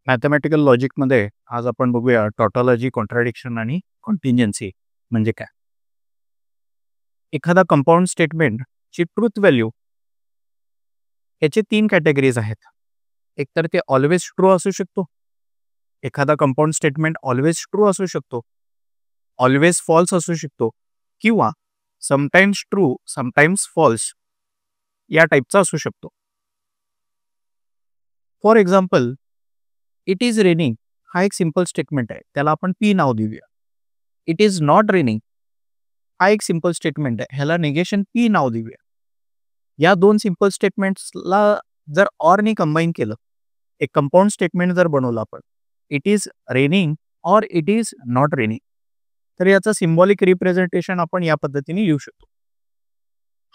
Mathematical लॉजिकमध्ये आज आपण बघूया टॉटॉलॉजी, कॉन्ट्राडिक्शन आणि कॉन्टिंजन्सी म्हणजे काय. एखादा कंपाऊंड स्टेटमेंटची ट्रूथ व्हॅल्यू याचे 3 कॅटेगरीज आहेत. एकतर ते ऑलवेज ट्रू असू शकतो, एखादा कंपाऊंड स्टेटमेंट ऑलवेज ट्रू असू शकतो, ऑलवेज फॉल्स असू शकतो किंवा समटाइम्स ट्रू समटाइम्स फॉल्स या टाईपचा असू शकतो. For example, it is raining हा एक सिंपल स्टेटमेंट आहे, त्याला आपण पी नाव देऊया. इट इज नॉट रेनिंग हा एक सिंपल स्टेटमेंट आहे, ह्याला निगेशन पी नाव देऊया. या 2 सिंपल स्टेटमेंट्सला जर ऑरने कंबाईन केलं, एक कंपाऊंड स्टेटमेंट जर बनवलं आपण, इट इज रेनिंग और इट इज नॉट रेनिंग, तर याचं सिम्बॉलिक रिप्रेझेंटेशन आपण या पद्धतीने लिहू शकतो.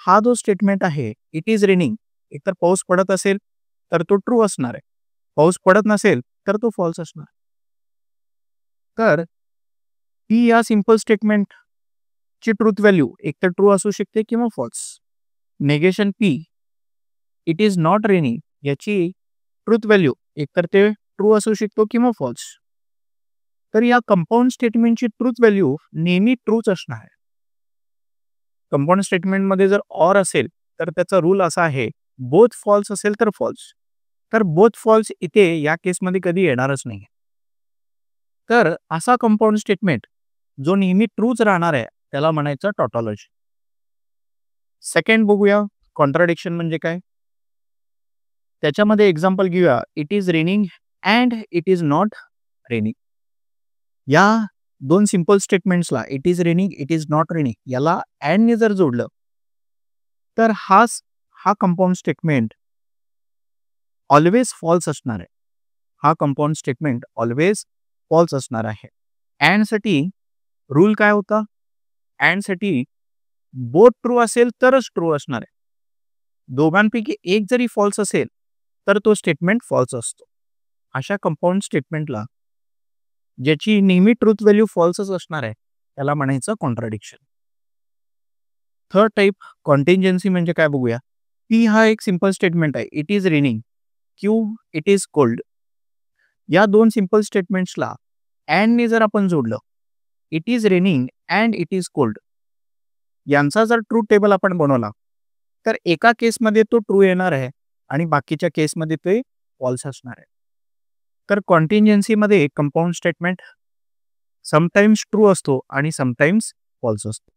हा जो स्टेटमेंट आहे, इट इज रेनिंग, एकतर पाऊस पडत असेल तर तो ट्रू असणार आहे, पाऊस पडत नसेल तर तो फॉल्स असणार. तर पी या सिंपल स्टेटमेंटची ट्रूथ व्हॅल्यू एकतर ट्रू असू शकते किंवा false. Negation p, it is not raining, याची ट्रूथ व्हॅल्यू एकतर ते ट्रू असू शकतो किंवा फॉल्स. तर या कंपाऊंड स्टेटमेंटची ट्रूथ व्हॅल्यू नेहमी ट्रूच असणार आहे. कंपाऊंड स्टेटमेंटमध्ये जर ऑर असेल तर त्याचा रूल असा आहे, बोथ फॉल्स असेल तर फॉल्स. तर बोथ फॉल्स इथे या केसमध्ये कधी येणारच नाही. तर असा कंपाऊंड स्टेटमेंट जो नेहमी ट्रूच राहणार आहे त्याला म्हणायचं टॉटॉलॉजी. सेकंड बघूया कॉन्ट्राडिक्शन म्हणजे काय. त्याच्यामध्ये एक्झाम्पल घेऊया, it is raining and it is not raining. या 2 सिंपल स्टेटमेंट्सला it is raining, it is not raining याला अँडने जर जोडलं तर हा कंपाऊंड स्टेटमेंट ऑलवेज फॉल्स असणार आहे. हा कंपाऊंड स्टेटमेंट ऑलवेज फॉल्स असणार आहे. अँडसाठी रूल काय होता, अँडसाठी बोथ ट्रू असेल तरच ट्रू असणार आहे. दोघांपैकी एक जरी फॉल्स असेल तर तो स्टेटमेंट फॉल्स असतो. अशा कंपाऊंड स्टेटमेंटला ज्याची नेहमी ट्रूथ व्हॅल्यू फॉल्सच असणार आहे त्याला म्हणायचं कॉन्ट्राडिक्शन. थर्ड टाईप कॉन्टिंजन्सी म्हणजे काय बघूया. पी हा एक सिंपल स्टेटमेंट आहे, it is raining, Q it is cold. या 2 सिंपल स्टेटमेंट्सला अँडने जर आपण जोडलं, it is raining and it is cold, यांचा जर ट्रूथ टेबल आपण बनवला तर एका केसमध्ये तो ट्रू येणार आहे आणि बाकीच्या केसमध्ये ते फॉल्स असणार आहे. तर कॉन्टिंजन्सीमध्ये कंपाऊंड स्टेटमेंट समटाइम्स ट्रू असतो आणि समटाइम्स फॉल्स असतो.